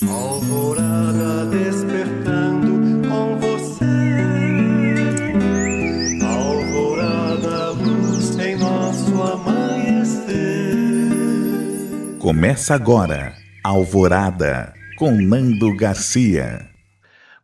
Alvorada despertando com você. Alvorada, luz em nosso amanhecer. Começa agora, Alvorada, com Nando Garcia.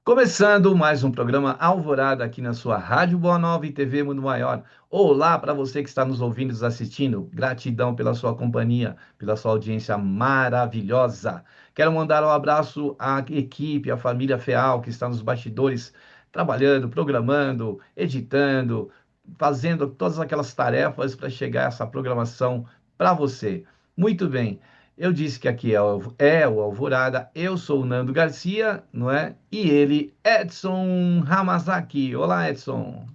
Começando mais um programa Alvorada aqui na sua Rádio Boa Nova e TV Mundo Maior. Olá para você que está nos ouvindo e nos assistindo. Gratidão pela sua companhia, pela sua audiência maravilhosa. Quero mandar um abraço à equipe, à família Feal que está nos bastidores, trabalhando, programando, editando, fazendo todas aquelas tarefas para chegar essa programação para você. Muito bem. Eu disse que aqui é o Alvorada, eu sou o Nando Garcia, não é? E ele, Edson Hamazaki. Olá, Edson.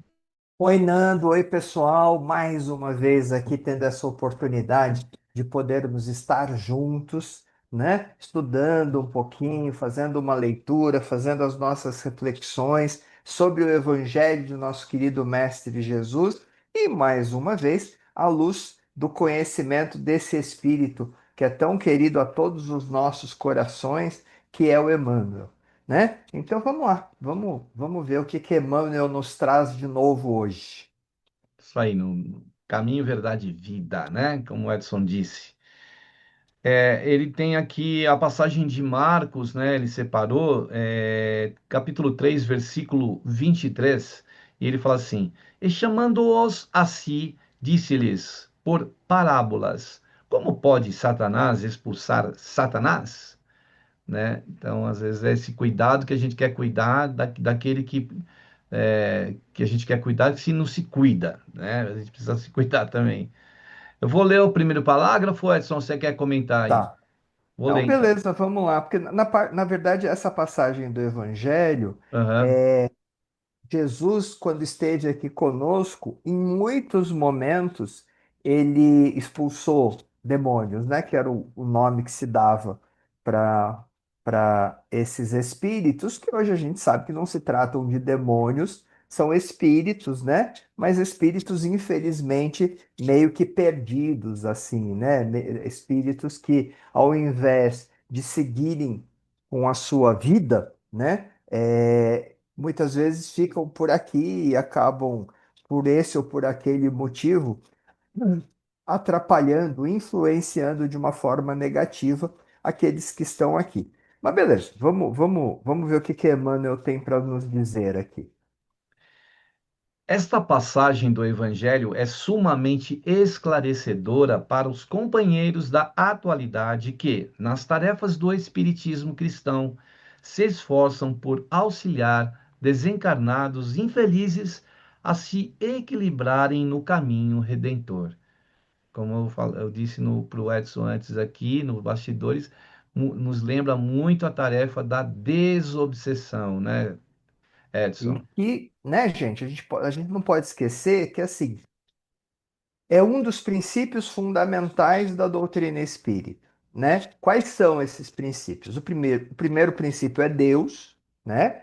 Oi, Nando, oi, pessoal. Mais uma vez aqui tendo essa oportunidade de podermos estar juntos, né? Estudando um pouquinho, fazendo uma leitura, fazendo as nossas reflexões sobre o Evangelho do nosso querido Mestre Jesus e, mais uma vez, à luz do conhecimento desse Espírito que é tão querido a todos os nossos corações, que é o Emmanuel, né? Então vamos lá, vamos ver o que Emmanuel nos traz de novo hoje. Isso aí, no caminho, verdade e vida, né? Como o Edson disse. Ele tem aqui a passagem de Marcos, né? Ele separou, capítulo 3, versículo 23, e ele fala assim: E chamando-os a si, disse-lhes por parábolas: Como pode Satanás expulsar Satanás? Né? Então, às vezes, é esse cuidado que a gente quer cuidar daquele que a gente quer cuidar, que se não se cuida, né? A gente precisa se cuidar também. Eu vou ler o primeiro parágrafo, Edson, você quer comentar aí? Tá. Vou ler Não, então. beleza, vamos lá, porque na verdade essa passagem do Evangelho, Aham. Jesus, quando esteve aqui conosco, em muitos momentos ele expulsou demônios, né? Que era o nome que se dava para esses espíritos, que hoje a gente sabe que não se tratam de demônios, são espíritos, né? Mas espíritos, infelizmente, meio que perdidos, assim, né? Espíritos que, ao invés de seguirem com a sua vida, né? Muitas vezes ficam por aqui e acabam, por esse ou por aquele motivo, atrapalhando, influenciando de uma forma negativa aqueles que estão aqui. Mas beleza, vamos ver o que Emmanuel tem para nos dizer aqui. Esta passagem do Evangelho é sumamente esclarecedora para os companheiros da atualidade que, nas tarefas do espiritismo cristão, se esforçam por auxiliar desencarnados infelizes a se equilibrarem no caminho redentor. Como eu disse para o Edson antes aqui, nos bastidores, nos lembra muito a tarefa da desobsessão, né, E Edson? que, né, gente, a gente não pode esquecer que, assim, é um dos princípios fundamentais da doutrina espírita, né? Quais são esses princípios? O primeiro princípio é Deus, né?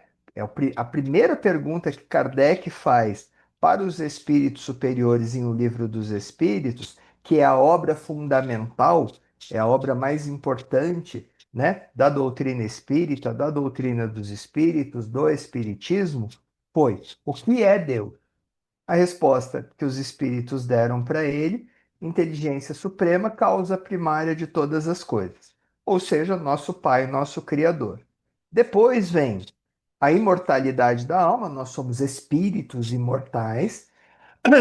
A primeira pergunta que Kardec faz para os espíritos superiores em O Livro dos Espíritos, que é a obra fundamental, é a obra mais importante, né, da doutrina espírita, da doutrina dos espíritos, do espiritismo, foi: o que é Deus? A resposta que os espíritos deram para ele: inteligência suprema, causa primária de todas as coisas. Ou seja, nosso Pai, nosso Criador. Depois vem a imortalidade da alma, nós somos espíritos imortais,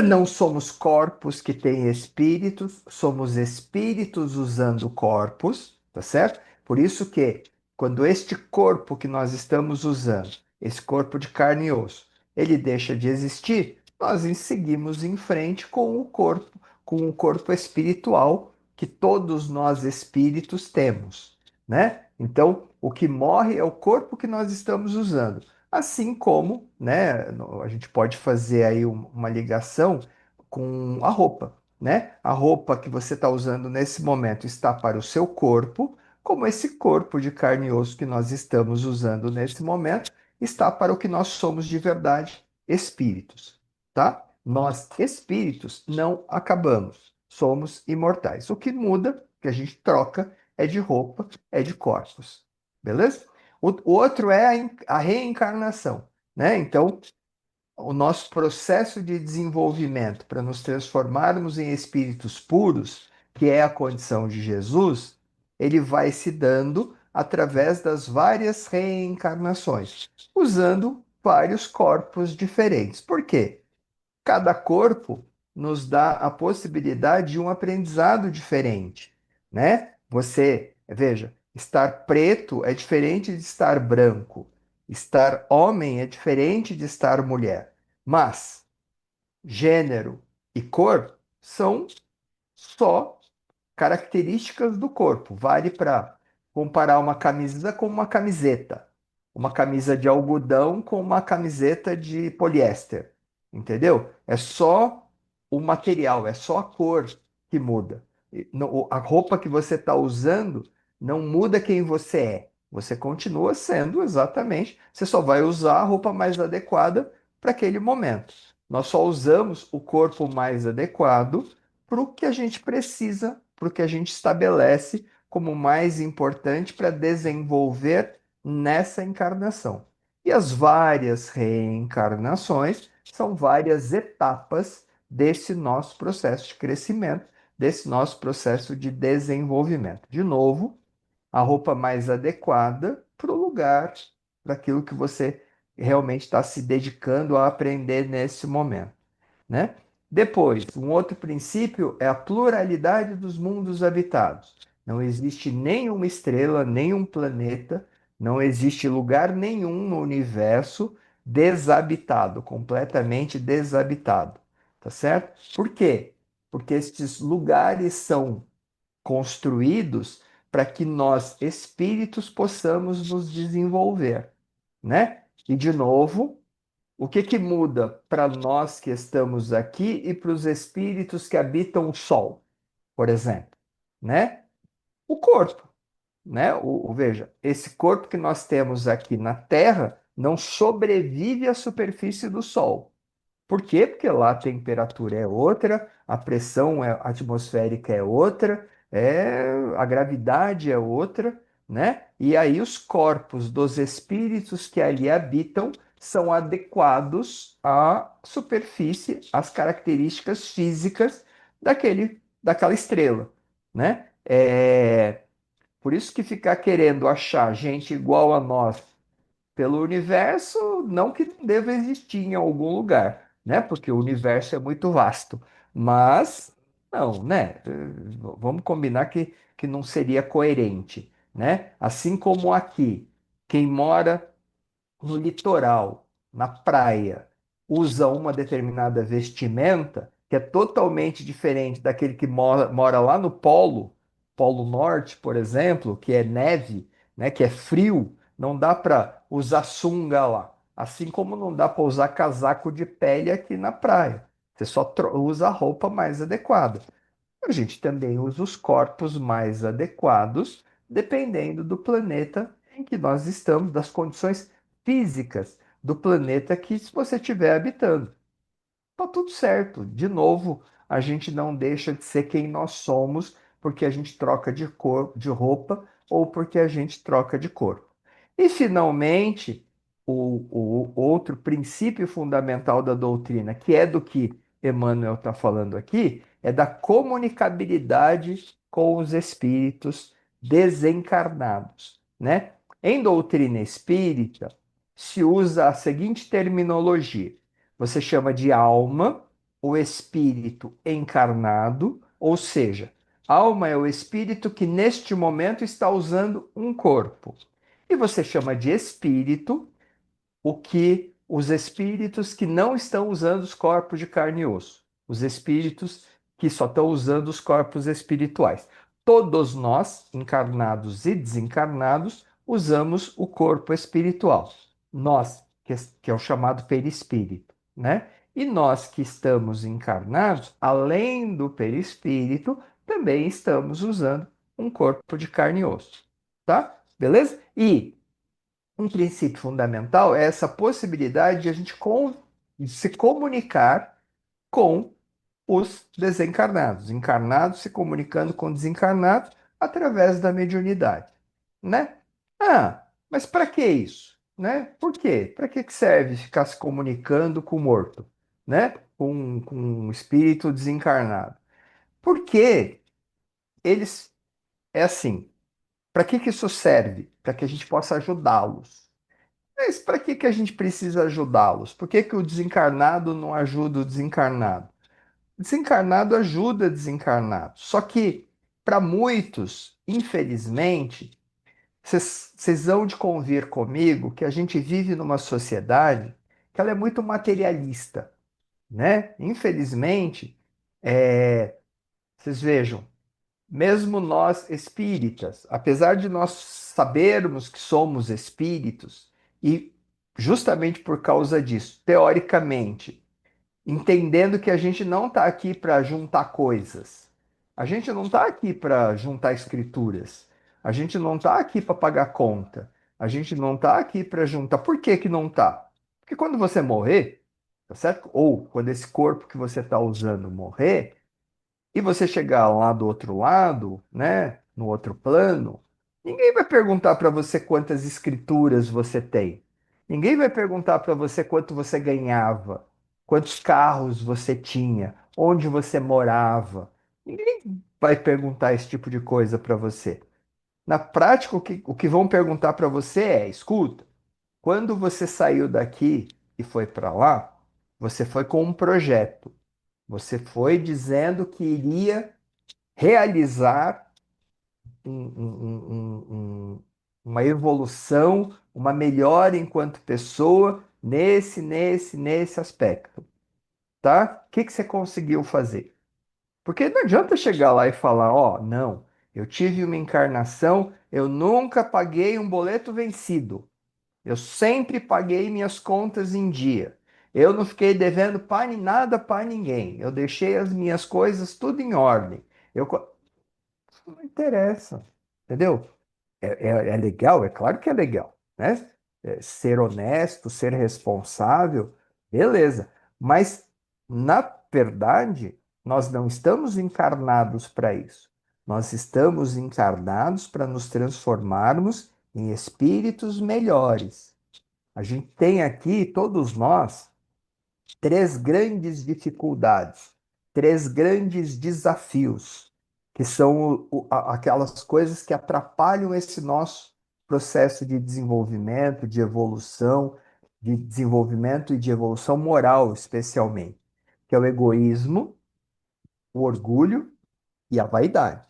não somos corpos que têm espíritos, somos espíritos usando corpos, tá certo? Por isso que, quando este corpo que nós estamos usando, esse corpo de carne e osso, ele deixa de existir, nós seguimos em frente com o corpo espiritual que todos nós espíritos temos, né? Então, o que morre é o corpo que nós estamos usando. Assim como, né, a gente pode fazer aí uma ligação com a roupa, né? A roupa que você está usando nesse momento está para o seu corpo, como esse corpo de carne e osso que nós estamos usando nesse momento está para o que nós somos de verdade, espíritos, tá? Nós, espíritos, não acabamos, somos imortais. O que muda, que a gente troca, é de roupa, é de corpos. beleza? O outro é a reencarnação, né? Então, o nosso processo de desenvolvimento para nos transformarmos em espíritos puros, que é a condição de Jesus, ele vai se dando através das várias reencarnações, usando vários corpos diferentes. Por quê? Cada corpo nos dá a possibilidade de um aprendizado diferente, né? Você, veja, estar preto é diferente de estar branco, estar homem é diferente de estar mulher, mas gênero e cor são só características do corpo. Vale para comparar uma camisa com uma camiseta, uma camisa de algodão com uma camiseta de poliéster, entendeu? É só o material, é só a cor que muda. A roupa que você está usando não muda quem você é. Você continua sendo exatamente, você só vai usar a roupa mais adequada para aquele momento. Nós só usamos o corpo mais adequado para o que a gente precisa, para o que a gente estabelece como mais importante para desenvolver nessa encarnação. E as várias reencarnações são várias etapas desse nosso processo de crescimento, desse nosso processo de desenvolvimento. De novo, a roupa mais adequada para o lugar, para aquilo que você realmente está se dedicando a aprender nesse momento, né? Depois, um outro princípio é a pluralidade dos mundos habitados. Não existe nenhuma estrela, nenhum planeta, não existe lugar nenhum no universo desabitado, completamente desabitado. Tá certo? Por quê? Porque estes lugares são construídos para que nós, espíritos, possamos nos desenvolver, né? E de novo, o que que muda para nós que estamos aqui e para os espíritos que habitam o Sol, por exemplo, né? O corpo, né? Veja, esse corpo que nós temos aqui na Terra não sobrevive à superfície do Sol. Por quê? Porque lá a temperatura é outra, a pressão atmosférica é outra, a gravidade é outra, né? E aí os corpos dos espíritos que ali habitam são adequados à superfície, às características físicas daquela estrela, né? Por isso que ficar querendo achar gente igual a nós pelo universo, não que não deva existir em algum lugar, né? Porque o universo é muito vasto. Mas, não, né? Vamos combinar que não seria coerente, né? Assim como aqui, quem mora no litoral, na praia, usa uma determinada vestimenta que é totalmente diferente daquele que mora lá no polo, Polo Norte, por exemplo, que é neve, né, que é frio, não dá para usar sunga lá. Assim como não dá para usar casaco de pele aqui na praia. Você só usa a roupa mais adequada. A gente também usa os corpos mais adequados, dependendo do planeta em que nós estamos, das condições físicas do planeta que você estiver habitando. Tá tudo certo. De novo, a gente não deixa de ser quem nós somos porque a gente troca de cor, de roupa ou porque a gente troca de corpo. E, finalmente, o outro princípio fundamental da doutrina, que é do que Emmanuel está falando aqui, é da comunicabilidade com os espíritos desencarnados, né? Em doutrina espírita, se usa a seguinte terminologia: você chama de alma o espírito encarnado, ou seja, alma é o espírito que neste momento está usando um corpo. E você chama de espírito o que os espíritos que não estão usando os corpos de carne e osso, os espíritos que só estão usando os corpos espirituais. Todos nós, encarnados e desencarnados, usamos o corpo espiritual. Nós, que é o chamado perispírito, né? E nós que estamos encarnados, além do perispírito, também estamos usando um corpo de carne e osso, tá? Beleza? E um princípio fundamental é essa possibilidade de a gente de se comunicar com os desencarnados, encarnados se comunicando com desencarnados através da mediunidade, né? Ah, mas para que isso? Né? Por quê? Para que serve ficar se comunicando com o morto, né? Com um espírito desencarnado? Porque eles, é assim, para que isso serve? Para que a gente possa ajudá-los. Mas para que a gente precisa ajudá-los? Por que o desencarnado não ajuda o desencarnado? O desencarnado ajuda desencarnado. Só que, para muitos, infelizmente, vocês vão de convir comigo que a gente vive numa sociedade que ela é muito materialista, né? Infelizmente, vocês vejam, mesmo nós espíritas, apesar de nós sabermos que somos espíritos, e justamente por causa disso, teoricamente, entendendo que a gente não está aqui para juntar coisas. A gente não está aqui para juntar escrituras. A gente não está aqui para pagar conta. A gente não está aqui para juntar. Por que que não está? Porque quando você morrer, tá certo? Ou quando esse corpo que você está usando morrer, e você chegar lá do outro lado, né, no outro plano, ninguém vai perguntar para você quantas escrituras você tem. Ninguém vai perguntar para você quanto você ganhava, quantos carros você tinha, onde você morava. Ninguém vai perguntar esse tipo de coisa para você. Na prática, o que vão perguntar para você é: escuta, quando você saiu daqui e foi para lá, você foi com um projeto. Você foi dizendo que iria realizar uma evolução, uma melhora enquanto pessoa nesse aspecto, tá? O que você conseguiu fazer? Porque não adianta chegar lá e falar, ó, não, eu tive uma encarnação, eu nunca paguei um boleto vencido, eu sempre paguei minhas contas em dia. Eu não fiquei devendo para nada para ninguém. Eu deixei as minhas coisas tudo em ordem. Não interessa, entendeu? É legal, é claro que é legal, né? Ser honesto, ser responsável, beleza. Mas, na verdade, nós não estamos encarnados para isso. Nós estamos encarnados para nos transformarmos em espíritos melhores. A gente tem aqui, todos nós, três grandes dificuldades, três grandes desafios, que são aquelas coisas que atrapalham esse nosso processo de desenvolvimento, de evolução, de desenvolvimento e de evolução moral, especialmente, que é o egoísmo, o orgulho e a vaidade,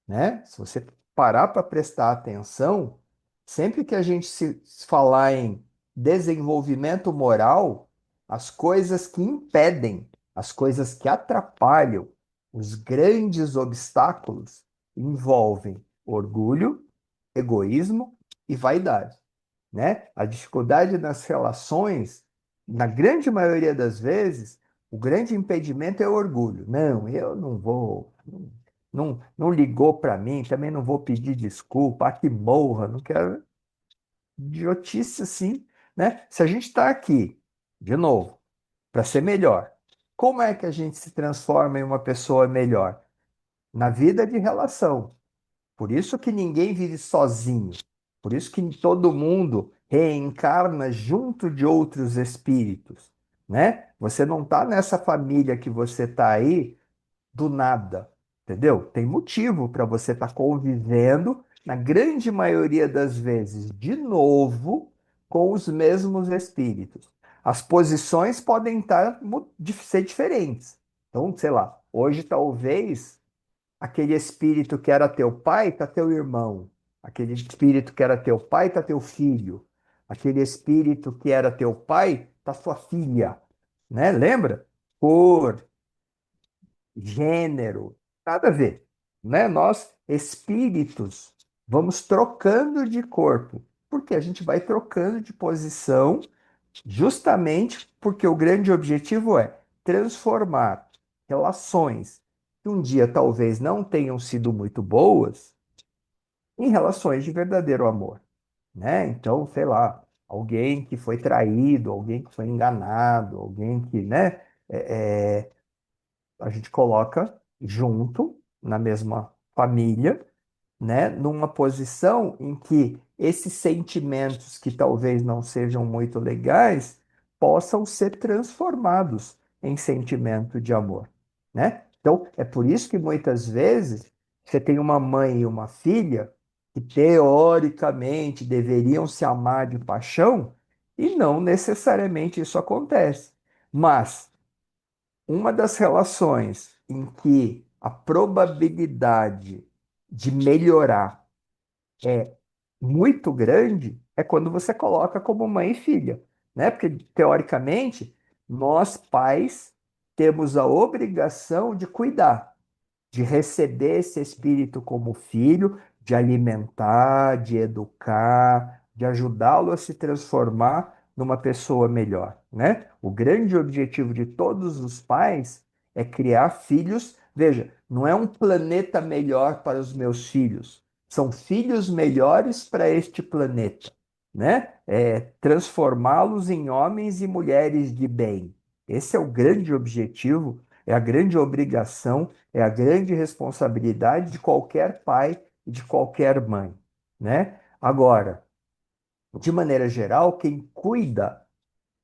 né? Se você parar para prestar atenção, sempre que a gente se falar em desenvolvimento moral, as coisas que impedem, as coisas que atrapalham, os grandes obstáculos envolvem orgulho, egoísmo e vaidade, né? A dificuldade nas relações, na grande maioria das vezes, o grande impedimento é o orgulho. Não, eu não vou, não ligou para mim, também não vou pedir desculpa, que morra, não quero idiotice assim, né? Se a gente está aqui, de novo, para ser melhor, como é que a gente se transforma em uma pessoa melhor? Na vida de relação. Por isso que ninguém vive sozinho. Por isso que todo mundo reencarna junto de outros espíritos, né? Você não está nessa família que você está aí do nada, entendeu? Tem motivo para você estar convivendo, na grande maioria das vezes, de novo, com os mesmos espíritos. As posições podem ser diferentes. Então, sei lá, hoje talvez aquele espírito que era teu pai tá teu irmão. Aquele espírito que era teu pai tá teu filho. Aquele espírito que era teu pai tá sua filha, né? Lembra? Cor, gênero, nada a ver, né? Nós, espíritos, vamos trocando de corpo, porque a gente vai trocando de posição, justamente porque o grande objetivo é transformar relações que um dia talvez não tenham sido muito boas em relações de verdadeiro amor, né? Então, sei lá, alguém que foi traído, alguém que foi enganado, alguém que, né? A gente coloca junto, na mesma família, né, numa posição em que esses sentimentos que talvez não sejam muito legais possam ser transformados em sentimento de amor, né? Então, é por isso que muitas vezes você tem uma mãe e uma filha que teoricamente deveriam se amar de paixão e não necessariamente isso acontece. Mas uma das relações em que a probabilidade de melhorar é muito grande é quando você coloca como mãe e filha, né? Porque, teoricamente, nós pais temos a obrigação de cuidar, de receber esse espírito como filho, de alimentar, de educar, de ajudá-lo a se transformar numa pessoa melhor, né? O grande objetivo de todos os pais é criar filhos. Veja, não é um planeta melhor para os meus filhos, são filhos melhores para este planeta, né? É transformá-los em homens e mulheres de bem. Esse é o grande objetivo, é a grande obrigação, é a grande responsabilidade de qualquer pai e de qualquer mãe, né? Agora, de maneira geral, quem cuida,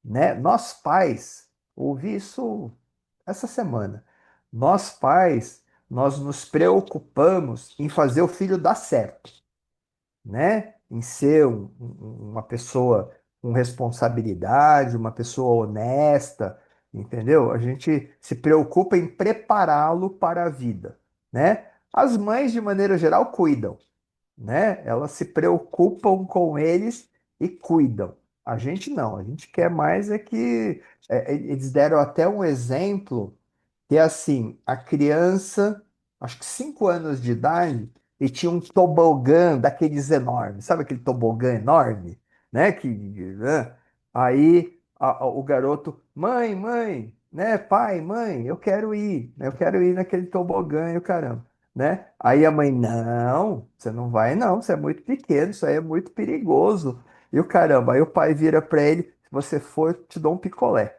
né? Nós pais, ouvi isso essa semana. Nós pais, nós nos preocupamos em fazer o filho dar certo, né? Em ser uma pessoa com responsabilidade, uma pessoa honesta, entendeu? A gente se preocupa em prepará-lo para a vida, né? As mães, de maneira geral, cuidam, né? Elas se preocupam com eles e cuidam. A gente não, a gente quer mais é que eles deram até um exemplo que é assim, a criança, acho que 5 anos de idade, e tinha um tobogã daqueles enormes, sabe aquele tobogã enorme, né? Né? Aí o garoto, mãe, mãe, né? Pai, mãe, eu quero ir, né? Eu quero ir naquele tobogã e o caramba, né? Aí a mãe, não, você não vai não, você é muito pequeno, isso aí é muito perigoso. E o caramba, aí o pai vira para ele, se você for, eu te dou um picolé.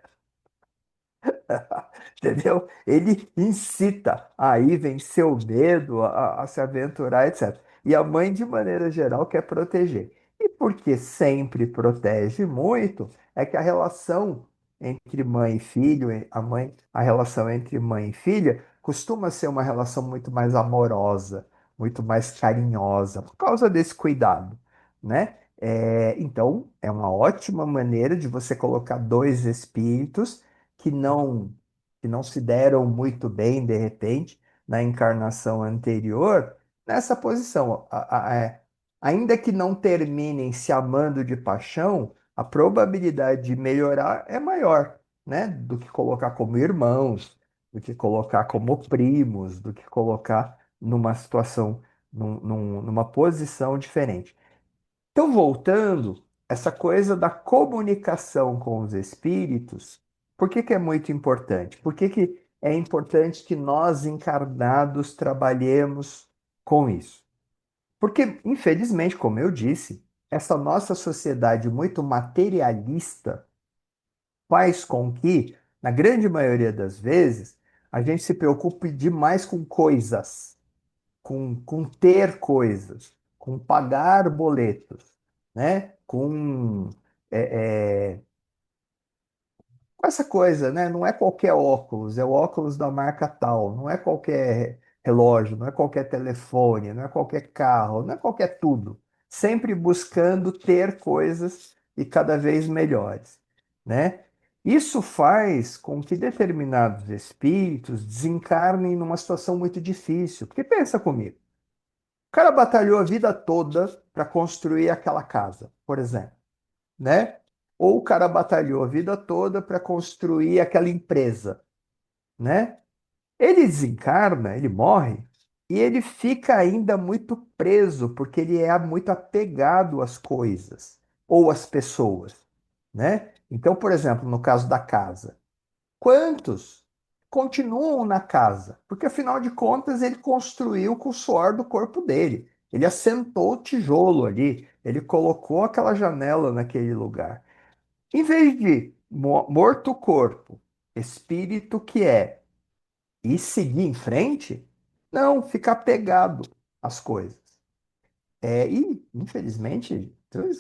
Entendeu? Ele incita a ir vencer o medo, a se aventurar, etc. E a mãe, de maneira geral, quer proteger. E porque sempre protege muito, é que a relação entre mãe e filho, a relação entre mãe e filha, costuma ser uma relação muito mais amorosa, muito mais carinhosa, por causa desse cuidado, né? Então, é uma ótima maneira de você colocar dois espíritos que não se deram muito bem, de repente, na encarnação anterior, nessa posição. Ainda que não terminem se amando de paixão, a probabilidade de melhorar é maior, né? Do que colocar como irmãos, do que colocar como primos, do que colocar numa situação, numa posição diferente. Então, voltando, essa coisa da comunicação com os espíritos, por que que é muito importante? Por que que é importante que nós encarnados trabalhemos com isso? Porque, infelizmente, como eu disse, essa nossa sociedade muito materialista faz com que, na grande maioria das vezes, a gente se preocupe demais com coisas, com ter coisas, com pagar boletos, né? É, com essa coisa, né? Não é qualquer óculos, é o óculos da marca tal, não é qualquer relógio, não é qualquer telefone, não é qualquer carro, não é qualquer tudo. Sempre buscando ter coisas e cada vez melhores, né? Isso faz com que determinados espíritos desencarnem numa situação muito difícil. Porque pensa comigo. O cara batalhou a vida toda para construir aquela casa, por exemplo, né? Ou o cara batalhou a vida toda para construir aquela empresa, né? Ele desencarna, ele morre e ele fica ainda muito preso porque ele é muito apegado às coisas ou às pessoas, né? Então, por exemplo, no caso da casa, quantos continuam na casa? Porque afinal de contas ele construiu com o suor do corpo dele. Ele assentou o tijolo ali, ele colocou aquela janela naquele lugar. Em vez de morto o corpo, espírito que é, e seguir em frente, não, ficar pegado às coisas. E, infelizmente,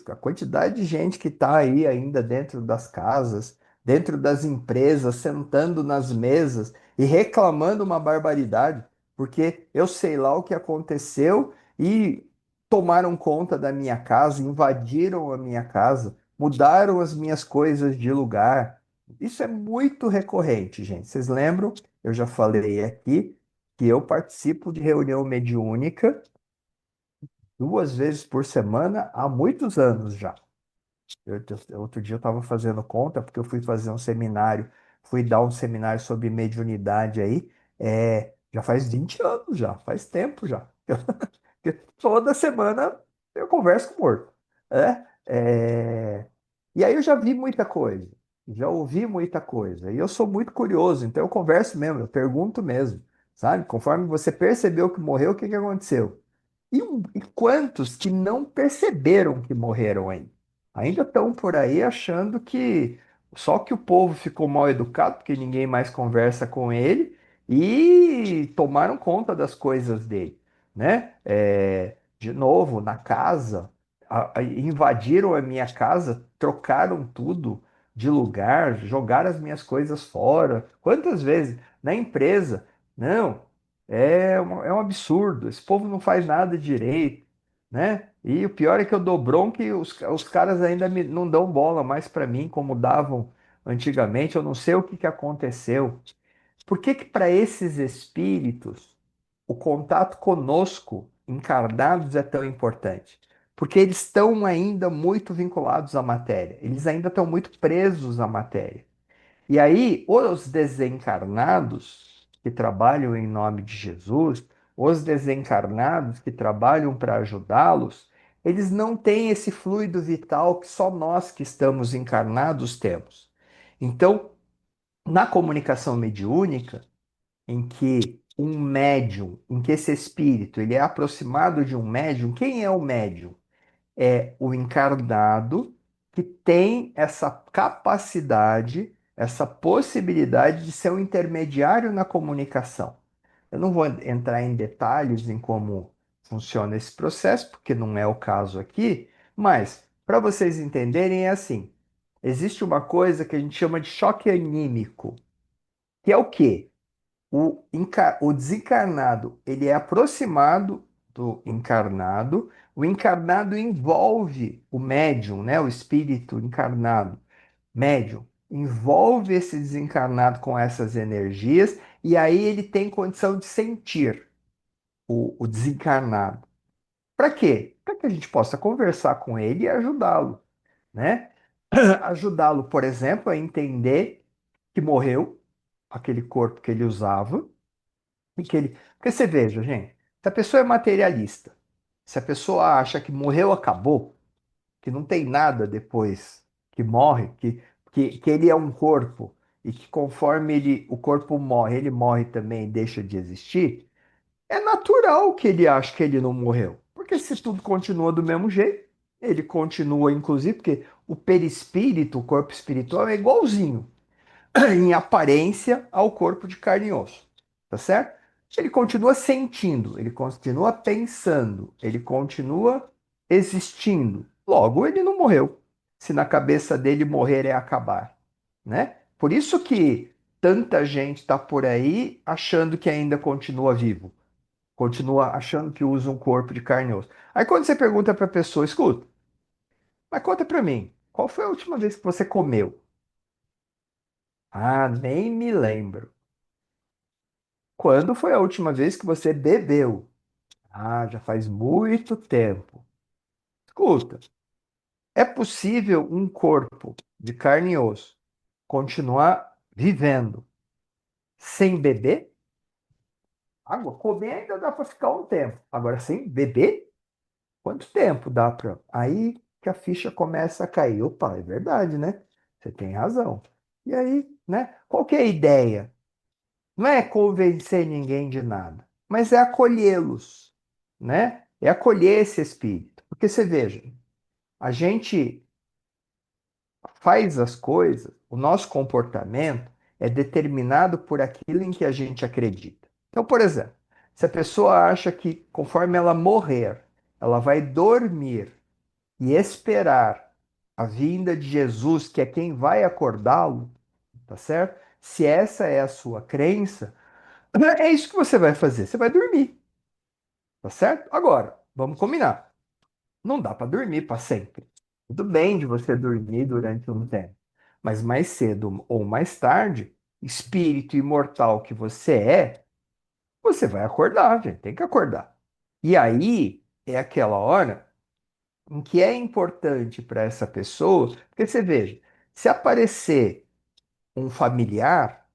a quantidade de gente que está aí ainda dentro das casas, dentro das empresas, sentando nas mesas e reclamando uma barbaridade, porque eu sei lá o que aconteceu e tomaram conta da minha casa, invadiram a minha casa, mudaram as minhas coisas de lugar. Isso é muito recorrente, gente. Vocês lembram? Eu já falei aqui que eu participo de reunião mediúnica 2 vezes por semana há muitos anos já. Outro dia eu estava fazendo conta, porque eu fui fazer um seminário, fui dar um seminário sobre mediunidade aí, já faz 20 anos já, faz tempo já. Porque toda semana eu converso com o morto. Né? E aí eu já vi muita coisa, já ouvi muita coisa, e eu sou muito curioso, então eu converso mesmo, eu pergunto mesmo, sabe? Conforme você percebeu que morreu, o que que aconteceu? E quantos que não perceberam que morreram ainda? Ainda estão por aí achando que só que o povo ficou mal educado, porque ninguém mais conversa com ele, e tomaram conta das coisas dele, né? De novo, na casa, invadiram a minha casa, trocaram tudo de lugar, jogaram as minhas coisas fora. Quantas vezes? Na empresa, não. É um absurdo. Esse povo não faz nada direito, né? E o pior é que eu dou bronca e os caras ainda não dão bola mais para mim, como davam antigamente. Eu não sei o que que aconteceu. Por que que para esses espíritos o contato conosco, encarnados, é tão importante? Porque eles estão ainda muito vinculados à matéria. Eles ainda estão muito presos à matéria. E aí, os desencarnados que trabalham em nome de Jesus, os desencarnados que trabalham para ajudá-los, eles não têm esse fluido vital que só nós que estamos encarnados temos. Então, na comunicação mediúnica, em que um médium, em que esse espírito, ele é aproximado de um médium, quem é o médium? É o encarnado que tem essa capacidade, essa possibilidade de ser um intermediário na comunicação. Eu não vou entrar em detalhes em como funciona esse processo, porque não é o caso aqui, mas para vocês entenderem é assim: existe uma coisa que a gente chama de choque anímico, que é o quê? O desencarnado, ele é aproximado do encarnado, o encarnado envolve o médium, né? O espírito encarnado, médium, envolve esse desencarnado com essas energias, e aí ele tem condição de sentir o desencarnado. Para quê? Para que a gente possa conversar com ele e ajudá-lo, né? Ajudá-lo, por exemplo, a entender que morreu aquele corpo que ele usava e que ele. Porque você veja, gente, se a pessoa é materialista, se a pessoa acha que morreu, acabou, que não tem nada depois que morre, que ele é um corpo e que conforme o corpo morre, ele morre também e deixa de existir, é natural que ele ache que ele não morreu. Porque se tudo continua do mesmo jeito, ele continua, inclusive, porque o perispírito, o corpo espiritual, é igualzinho em aparência ao corpo de carne e osso, tá certo? Ele continua sentindo, ele continua pensando, ele continua existindo. Logo, ele não morreu. Se na cabeça dele morrer é acabar, né? Por isso que tanta gente está por aí achando que ainda continua vivo, continua achando que usa um corpo de carne e osso. Aí quando você pergunta para a pessoa, escuta, mas conta para mim, qual foi a última vez que você comeu? Ah, nem me lembro. Quando foi a última vez que você bebeu? Ah, já faz muito tempo. Escuta, é possível um corpo de carne e osso continuar vivendo sem beber? Água, comer ainda dá para ficar um tempo. Agora, sem beber? Quanto tempo dá para. Aí que a ficha começa a cair. Opa, é verdade, né? Você tem razão. E aí, né? Qual que é a ideia? Não é convencer ninguém de nada, mas é acolhê-los, né? É acolher esse espírito. Porque você veja, a gente faz as coisas, o nosso comportamento é determinado por aquilo em que a gente acredita. Então, por exemplo, se a pessoa acha que conforme ela morrer, ela vai dormir e esperar a vinda de Jesus, que é quem vai acordá-lo, tá certo? Se essa é a sua crença, é isso que você vai fazer. Você vai dormir, tá certo? Agora, vamos combinar. Não dá para dormir para sempre. Tudo bem de você dormir durante um tempo, mas mais cedo ou mais tarde, espírito imortal que você vai acordar, gente. Tem que acordar. E aí é aquela hora em que é importante para essa pessoa, porque você veja, se aparecer um familiar,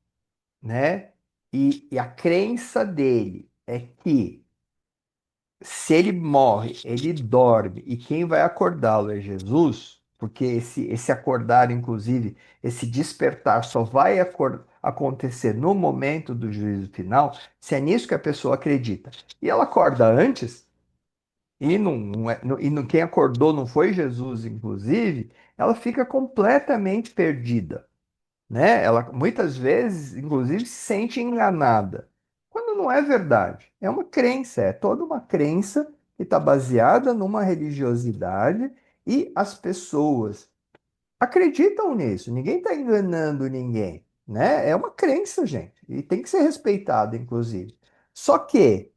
né, e a crença dele é que se ele morre, ele dorme, e quem vai acordá-lo é Jesus, porque esse acordar, inclusive, esse despertar só vai acontecer no momento do juízo final, se é nisso que a pessoa acredita. E ela acorda antes, e quem acordou não foi Jesus, inclusive, ela fica completamente perdida, né? Ela muitas vezes, inclusive, se sente enganada, quando não é verdade. É uma crença, é toda uma crença que está baseada numa religiosidade e as pessoas acreditam nisso. Ninguém está enganando ninguém, né? É uma crença, gente, e tem que ser respeitada, inclusive. Só que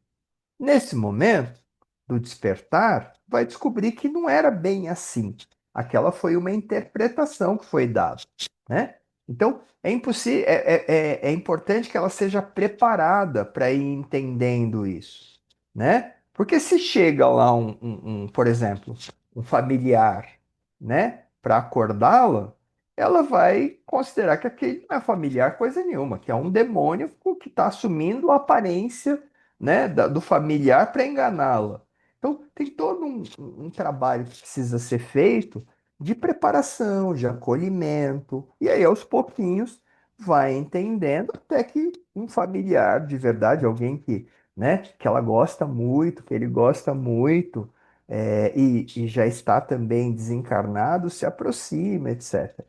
nesse momento do despertar, vai descobrir que não era bem assim. Aquela foi uma interpretação que foi dada, né? Então, é impossível, é importante que ela seja preparada para ir entendendo isso, né? Porque se chega lá por exemplo, um familiar, né, para acordá-la, ela vai considerar que aquele não é familiar coisa nenhuma, que é um demônio que está assumindo a aparência, né, do familiar para enganá-la. Então, tem todo um trabalho que precisa ser feito de preparação, de acolhimento, e aí aos pouquinhos vai entendendo até que um familiar de verdade, alguém que, né, que ela gosta muito, que ele gosta muito, e já está também desencarnado, se aproxima, etc.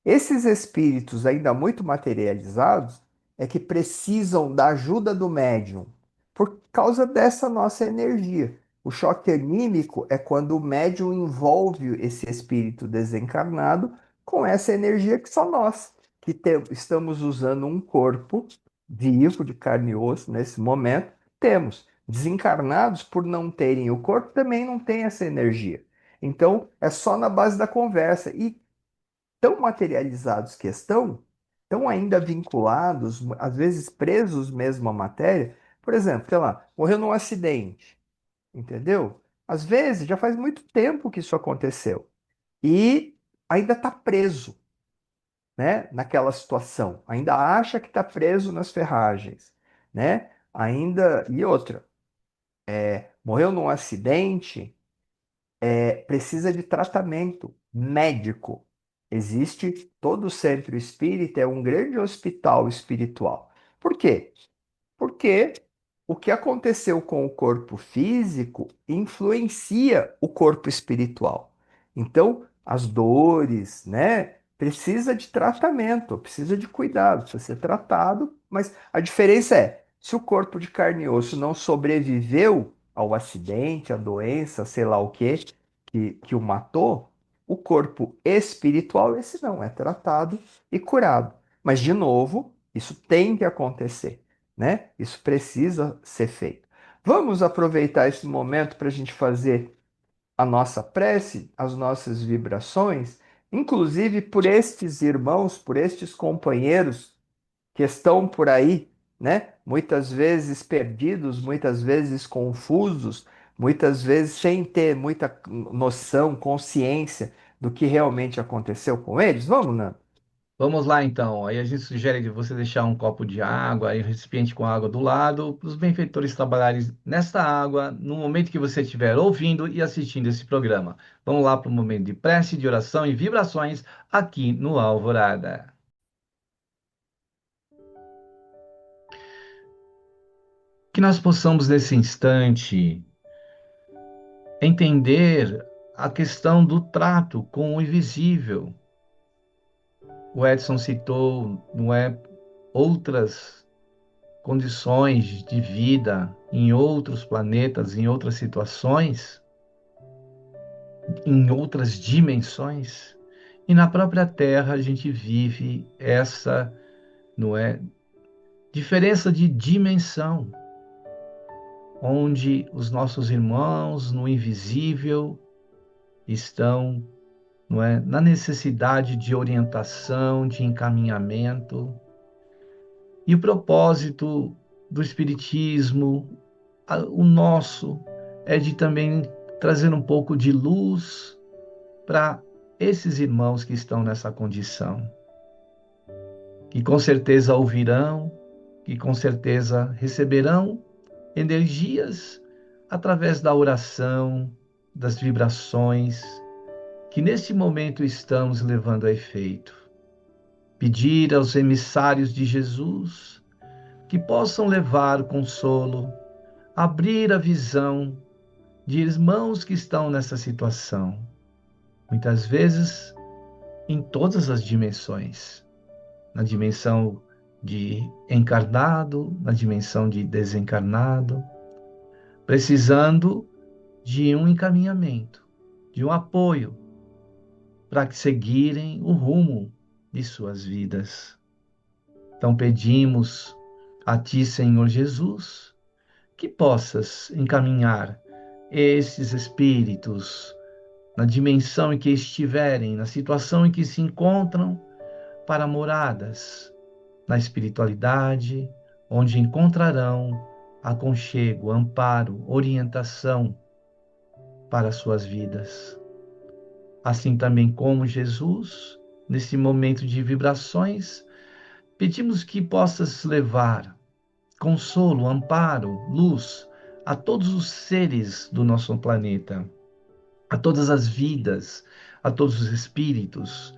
Esses espíritos ainda muito materializados é que precisam da ajuda do médium por causa dessa nossa energia. O choque anímico é quando o médium envolve esse espírito desencarnado com essa energia que só nós, que estamos usando um corpo vivo de carne e osso nesse momento, temos. Desencarnados, por não terem o corpo, também não têm essa energia. Então, é só na base da conversa. E tão materializados que estão, tão ainda vinculados, às vezes presos mesmo à matéria. Por exemplo, sei lá, morreu num acidente, entendeu? Às vezes já faz muito tempo que isso aconteceu e ainda está preso, né, naquela situação, ainda acha que está preso nas ferragens, né? Ainda e outra, morreu num acidente, precisa de tratamento médico. Existe, todo centro espírita é um grande hospital espiritual. Por quê? Porque o que aconteceu com o corpo físico influencia o corpo espiritual. Então, as dores, né, precisa de tratamento, precisa de cuidado, precisa ser tratado, mas a diferença é, se o corpo de carne e osso não sobreviveu ao acidente, à doença, sei lá o quê, que o matou, o corpo espiritual, esse não, é tratado e curado. Mas, de novo, isso tem que acontecer, né? Isso precisa ser feito. Vamos aproveitar esse momento para a gente fazer a nossa prece, as nossas vibrações, inclusive por estes irmãos, por estes companheiros que estão por aí, né? Muitas vezes perdidos, muitas vezes confusos, muitas vezes sem ter muita noção, consciência do que realmente aconteceu com eles. Vamos, Nando? Vamos lá então. Aí a gente sugere de você deixar um copo de água e um recipiente com água do lado, para os benfeitores trabalharem nesta água no momento que você estiver ouvindo e assistindo esse programa. Vamos lá para o momento de prece, de oração e vibrações aqui no Alvorada. Que nós possamos nesse instante entender a questão do trato com o invisível. O Edson citou, não é, outras condições de vida em outros planetas, em outras situações, em outras dimensões, e na própria Terra a gente vive essa, não é, diferença de dimensão, onde os nossos irmãos no invisível estão, não é, na necessidade de orientação, de encaminhamento. E o propósito do Espiritismo, o nosso, é de também trazer um pouco de luz para esses irmãos que estão nessa condição, que com certeza ouvirão, que com certeza receberão energias através da oração, das vibrações que neste momento estamos levando a efeito. Pedir aos emissários de Jesus que possam levar o consolo, abrir a visão de irmãos que estão nessa situação, muitas vezes em todas as dimensões, na dimensão de encarnado, na dimensão de desencarnado, precisando de um encaminhamento, de um apoio para que seguirem o rumo de suas vidas. Então pedimos a Ti, Senhor Jesus, que possas encaminhar esses espíritos na dimensão em que estiverem, na situação em que se encontram, para moradas na espiritualidade, onde encontrarão aconchego, amparo, orientação para suas vidas. Assim também como Jesus, nesse momento de vibrações, pedimos que possas levar consolo, amparo, luz a todos os seres do nosso planeta, a todas as vidas, a todos os espíritos,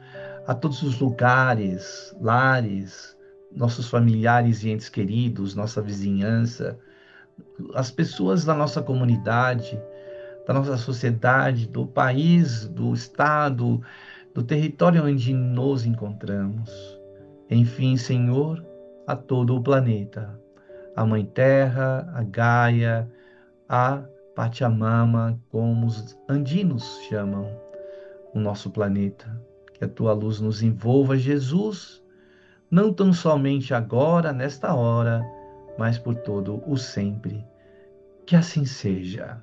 a todos os lugares, lares, nossos familiares e entes queridos, nossa vizinhança, as pessoas da nossa comunidade, da nossa sociedade, do país, do estado, do território onde nos encontramos. Enfim, Senhor, a todo o planeta, a Mãe Terra, a Gaia, a Pachamama, como os andinos chamam o nosso planeta. Que a tua luz nos envolva, Jesus, não tão somente agora, nesta hora, mas por todo o sempre. Que assim seja.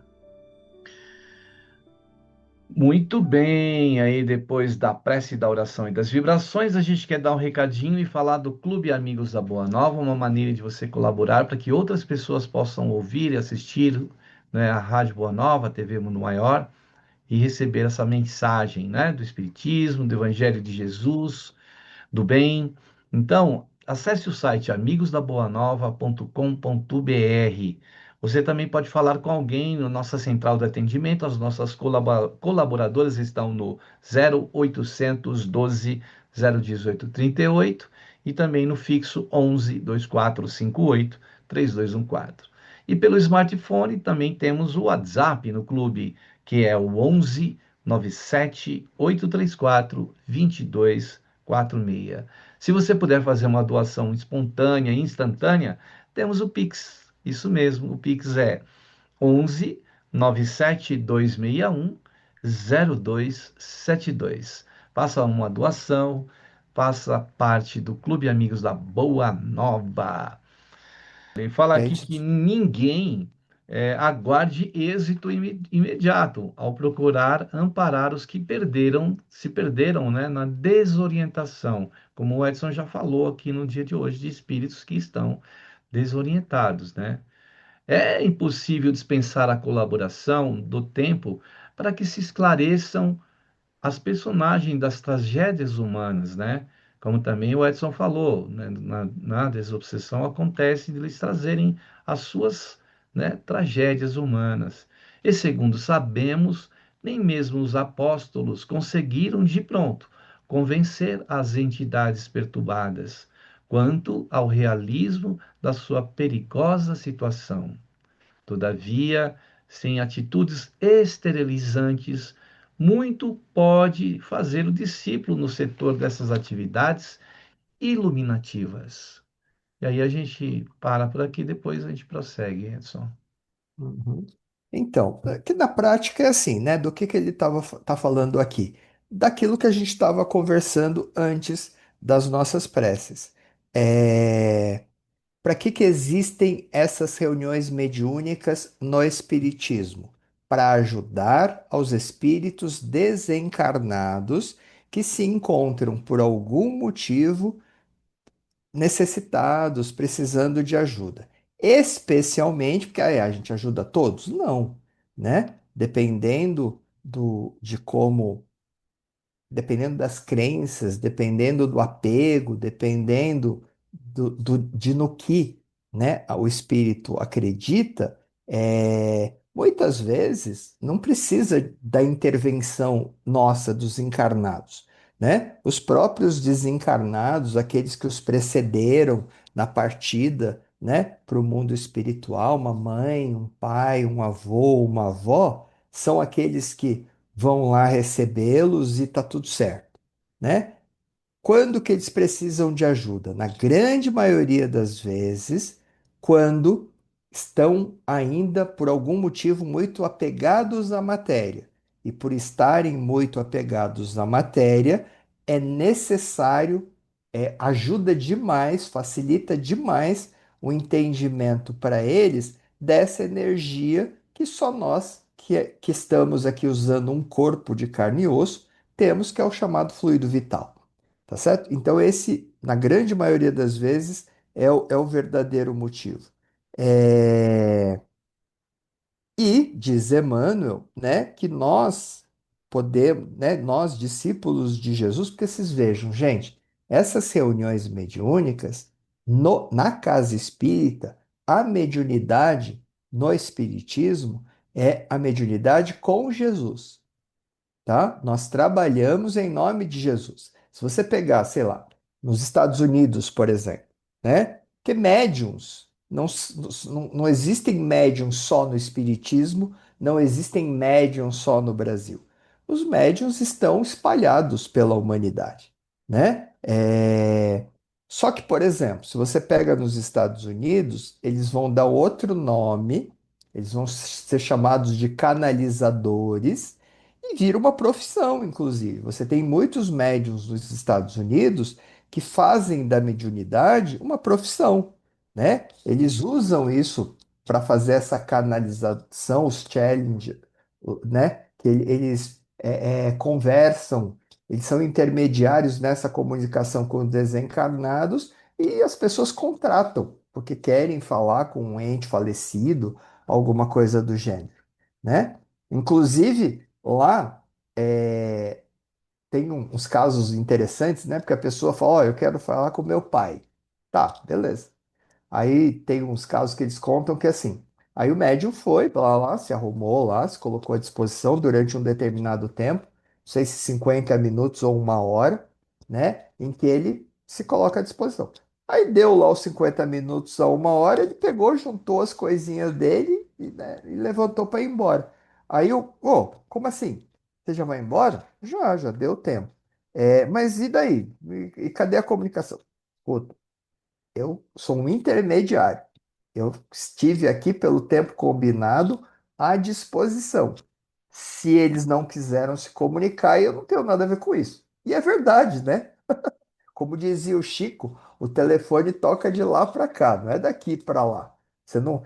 Muito bem, aí depois da prece, da oração e das vibrações, a gente quer dar um recadinho e falar do Clube Amigos da Boa Nova, uma maneira de você colaborar para que outras pessoas possam ouvir e assistir, né, a Rádio Boa Nova, a TV Mundo Maior, e receber essa mensagem, né, do Espiritismo, do Evangelho de Jesus, do bem. Então, acesse o site amigosdaboanova.com.br. Você também pode falar com alguém na nossa central de atendimento. As nossas colaboradoras estão no 0800 12 018 38 e também no fixo 11 2458 3214. E pelo smartphone também temos o WhatsApp no clube, que é o 11 97 834 2246. Se você puder fazer uma doação espontânea, instantânea, temos o Pix. Isso mesmo, o Pix é 11 97 261 0272. Faça uma doação, faça parte do Clube Amigos da Boa Nova. Ele fala aqui que Gente, ninguém aguarde êxito imediato ao procurar amparar os que se perderam, né, na desorientação, como o Edson já falou aqui no dia de hoje, de espíritos que estão desorientados, né? É impossível dispensar a colaboração do tempo para que se esclareçam as personagens das tragédias humanas, né? Como também o Edson falou, né? Na desobsessão acontece de eles trazerem as suas, né, tragédias humanas. E segundo sabemos, nem mesmo os apóstolos conseguiram de pronto convencer as entidades perturbadas quanto ao realismo da sua perigosa situação. Todavia, sem atitudes esterilizantes, muito pode fazer o discípulo no setor dessas atividades iluminativas. E aí a gente para por aqui, depois a gente prossegue, Edson. uhum. Então, que na prática é assim, né? Do que ele tá falando aqui? Daquilo que a gente estava conversando antes das nossas preces. Para que existem essas reuniões mediúnicas no Espiritismo? Para ajudar aos espíritos desencarnados que se encontram por algum motivo necessitados, precisando de ajuda. Especialmente porque a gente ajuda todos? Não, né? De como, dependendo das crenças, dependendo do apego, dependendo de no que, né, o espírito acredita, muitas vezes não precisa da intervenção nossa dos encarnados, né? Os próprios desencarnados, aqueles que os precederam na partida, né, para o mundo espiritual, uma mãe, um pai, um avô, uma avó, são aqueles que vão lá recebê-los e tá tudo certo, né? Quando que eles precisam de ajuda? Na grande maioria das vezes, quando estão ainda, por algum motivo, muito apegados à matéria. E por estarem muito apegados à matéria, é necessário, ajuda demais, facilita demais o entendimento para eles dessa energia que só nós, que estamos aqui usando um corpo de carne e osso, temos, que é o chamado fluido vital. Tá certo? Então, esse, na grande maioria das vezes, é o verdadeiro motivo. É, E diz Emmanuel, né, que nós podemos, né, nós, discípulos de Jesus, porque vocês vejam, gente, essas reuniões mediúnicas, na casa espírita, a mediunidade no espiritismo é a mediunidade com Jesus, tá? Nós trabalhamos em nome de Jesus. Se você pegar, sei lá, nos Estados Unidos, por exemplo, né? Que médiums, não existem médiums só no Espiritismo, não existem médiums só no Brasil. Os médiums estão espalhados pela humanidade, né? Só que, por exemplo, se você pega nos Estados Unidos, eles vão dar outro nome, eles vão ser chamados de canalizadores, e vira uma profissão, inclusive. Você tem muitos médiums nos Estados Unidos que fazem da mediunidade uma profissão, né? Eles usam isso para fazer essa canalização, os challenge, né? Que eles conversam, eles são intermediários nessa comunicação com os desencarnados e as pessoas contratam, porque querem falar com um ente falecido, alguma coisa do gênero, né? Inclusive, lá tem uns casos interessantes, né? Porque a pessoa fala, ó, eu quero falar com meu pai. Tá, beleza. Aí tem uns casos que eles contam que assim, aí o médium foi lá, se arrumou lá, se colocou à disposição durante um determinado tempo, não sei se 50 minutos ou uma hora, né? Em que ele se coloca à disposição. Aí deu lá os 50 minutos a uma hora, ele pegou, juntou as coisinhas dele e, né, e levantou para ir embora. Aí eu, ô, como assim? Você já vai embora? Já deu tempo. Mas e daí? E cadê a comunicação? Puta, eu sou um intermediário. Eu estive aqui pelo tempo combinado à disposição. Se eles não quiseram se comunicar, eu não tenho nada a ver com isso. E é verdade, né? Como dizia o Chico, o telefone toca de lá para cá, não é daqui para lá. Você não,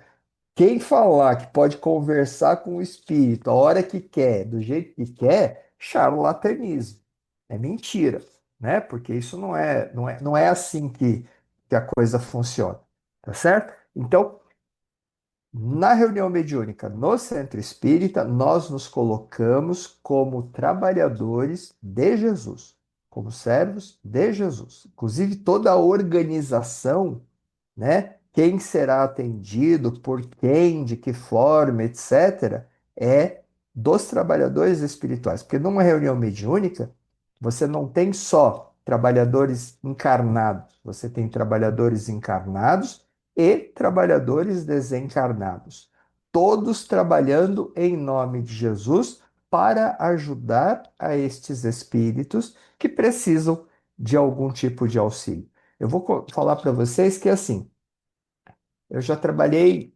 quem falar que pode conversar com o espírito a hora que quer, do jeito que quer, charlatanismo. É mentira, né? Porque isso não é assim que a coisa funciona, tá certo? Então, na reunião mediúnica no Centro Espírita, nós nos colocamos como trabalhadores de Jesus, como servos de Jesus. Inclusive, toda a organização, né? Quem será atendido, por quem, de que forma, etc., é dos trabalhadores espirituais. Porque numa reunião mediúnica, você não tem só trabalhadores encarnados, você tem trabalhadores encarnados e trabalhadores desencarnados, todos trabalhando em nome de Jesus para ajudar a estes espíritos que precisam de algum tipo de auxílio. Eu vou falar para vocês que assim, eu já trabalhei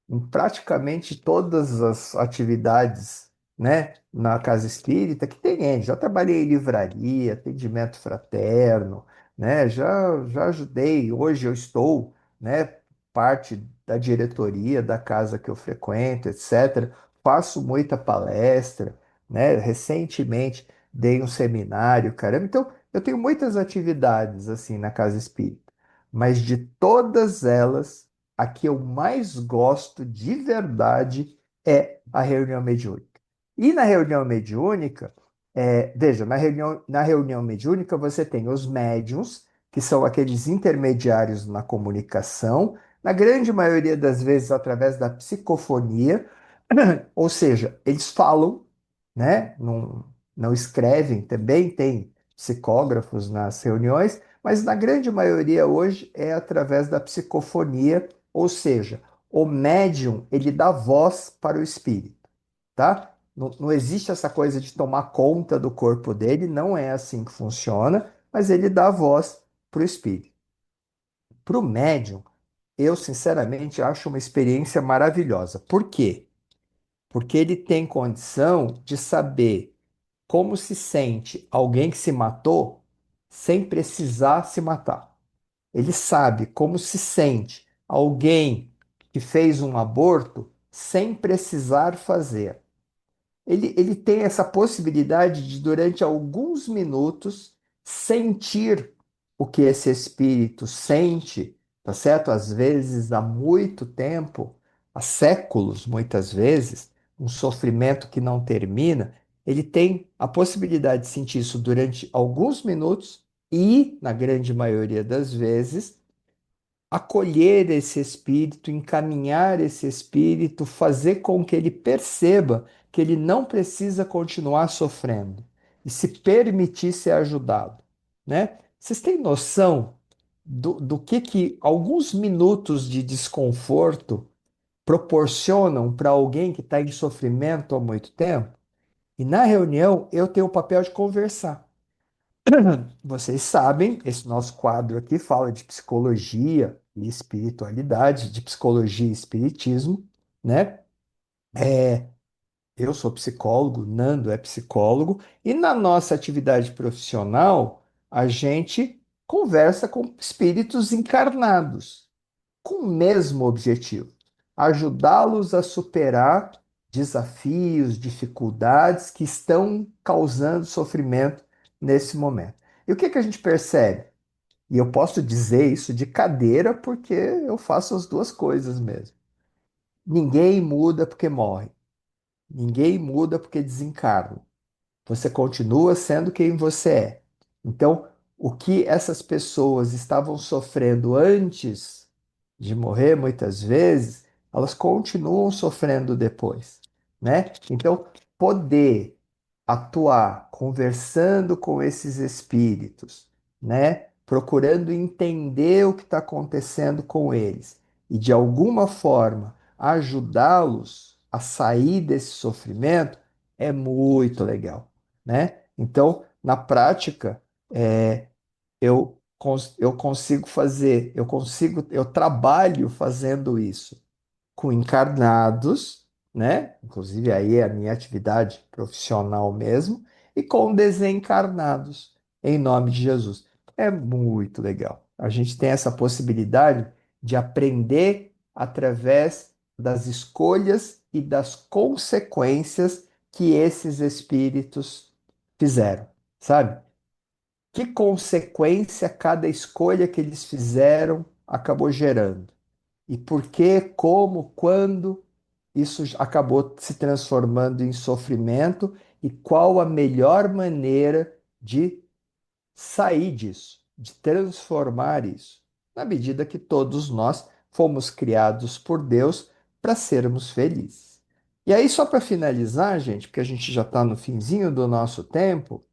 em praticamente todas as atividades, né, na casa espírita, que tem N. Já trabalhei em livraria, atendimento fraterno, né, já ajudei, hoje eu estou, né, parte da diretoria da casa que eu frequento, etc. Faço muita palestra, né, recentemente dei um seminário, caramba, então eu tenho muitas atividades assim na casa espírita, mas de todas elas, a que eu mais gosto de verdade é a reunião mediúnica. E na reunião mediúnica, veja, na reunião mediúnica você tem os médiums, que são aqueles intermediários na comunicação, na grande maioria das vezes através da psicofonia, ou seja, eles falam, né? Não escrevem, também tem psicógrafos nas reuniões, mas na grande maioria hoje é através da psicofonia, ou seja, o médium ele dá voz para o espírito, tá? Não existe essa coisa de tomar conta do corpo dele, não é assim que funciona, mas ele dá voz para o espírito. Para o médium, eu sinceramente acho uma experiência maravilhosa. Por quê? Porque ele tem condição de saber como se sente alguém que se matou sem precisar se matar. Ele sabe como se sente alguém que fez um aborto sem precisar fazer. Ele tem essa possibilidade de, durante alguns minutos, sentir o que esse espírito sente, tá certo? Às vezes há muito tempo, há séculos, muitas vezes, um sofrimento que não termina. Ele tem a possibilidade de sentir isso durante alguns minutos e, na grande maioria das vezes, acolher esse espírito, encaminhar esse espírito, fazer com que ele perceba que ele não precisa continuar sofrendo e se permitir ser ajudado, né? Vocês têm noção do que alguns minutos de desconforto proporcionam para alguém que está em sofrimento há muito tempo? E na reunião eu tenho o papel de conversar. Vocês sabem, esse nosso quadro aqui fala de psicologia e espiritualidade, de psicologia e espiritismo, né? Eu sou psicólogo, Nando é psicólogo, e na nossa atividade profissional, a gente conversa com espíritos encarnados, com o mesmo objetivo: ajudá-los a superar desafios, dificuldades que estão causando sofrimento nesse momento. E o que que a gente percebe? E eu posso dizer isso de cadeira porque eu faço as duas coisas mesmo. Ninguém muda porque morre. Ninguém muda porque desencarna. Você continua sendo quem você é. Então, o que essas pessoas estavam sofrendo antes de morrer, muitas vezes, elas continuam sofrendo depois, né? Então, poder atuar conversando com esses espíritos, né? Procurando entender o que está acontecendo com eles e, de alguma forma, ajudá-los a sair desse sofrimento é muito legal, né? Então, na prática, eu consigo fazer, eu trabalho fazendo isso com encarnados, né? Inclusive aí é a minha atividade profissional mesmo, e com desencarnados, em nome de Jesus. É muito legal. A gente tem essa possibilidade de aprender através das escolhas e das consequências que esses espíritos fizeram, sabe? Que consequência cada escolha que eles fizeram acabou gerando? E por que, como, quando isso acabou se transformando em sofrimento e qual a melhor maneira de sair disso, de transformar isso, na medida que todos nós fomos criados por Deus para sermos felizes. E aí, só para finalizar, gente, porque a gente já está no finzinho do nosso tempo,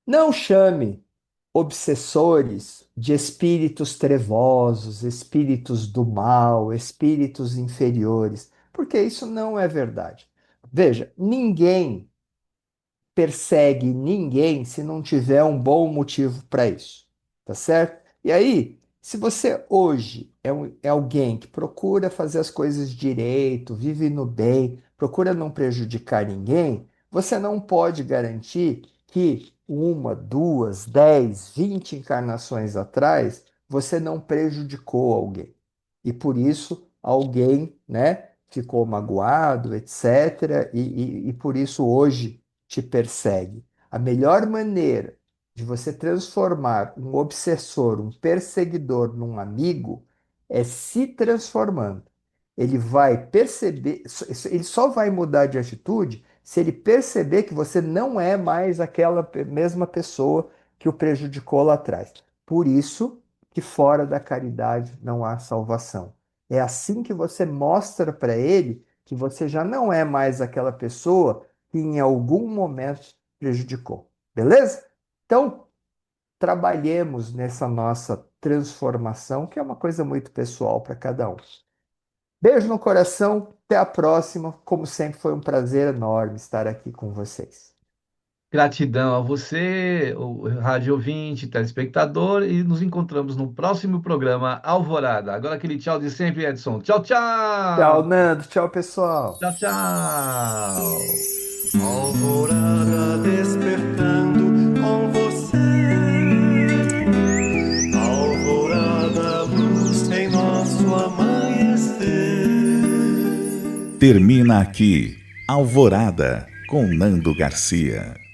não chame obsessores de espíritos trevosos, espíritos do mal, espíritos inferiores, porque isso não é verdade. Veja, ninguém persegue ninguém se não tiver um bom motivo para isso, tá certo? E aí, Se você hoje é alguém que procura fazer as coisas direito, vive no bem, procura não prejudicar ninguém, você não pode garantir que uma, duas, 10, 20 encarnações atrás você não prejudicou alguém. E por isso alguém, né, ficou magoado, etc. E por isso hoje te persegue. A melhor maneira de você transformar um obsessor, um perseguidor num amigo, é se transformando. Ele vai perceber, ele só vai mudar de atitude se ele perceber que você não é mais aquela mesma pessoa que o prejudicou lá atrás. Por isso que fora da caridade não há salvação. É assim que você mostra para ele que você já não é mais aquela pessoa que em algum momento prejudicou. Beleza? Então, trabalhemos nessa nossa transformação, que é uma coisa muito pessoal para cada um. Beijo no coração, até a próxima. Como sempre, foi um prazer enorme estar aqui com vocês. Gratidão a você, o rádio ouvinte, telespectador, e nos encontramos no próximo programa Alvorada. Agora aquele tchau de sempre, Edson. Tchau, Tchau, tchau! Nando. Tchau, pessoal. Tchau, tchau! alvorada despertando com você. Alvorada, luz em nosso amanhecer. Termina aqui Alvorada com Nando Garcia.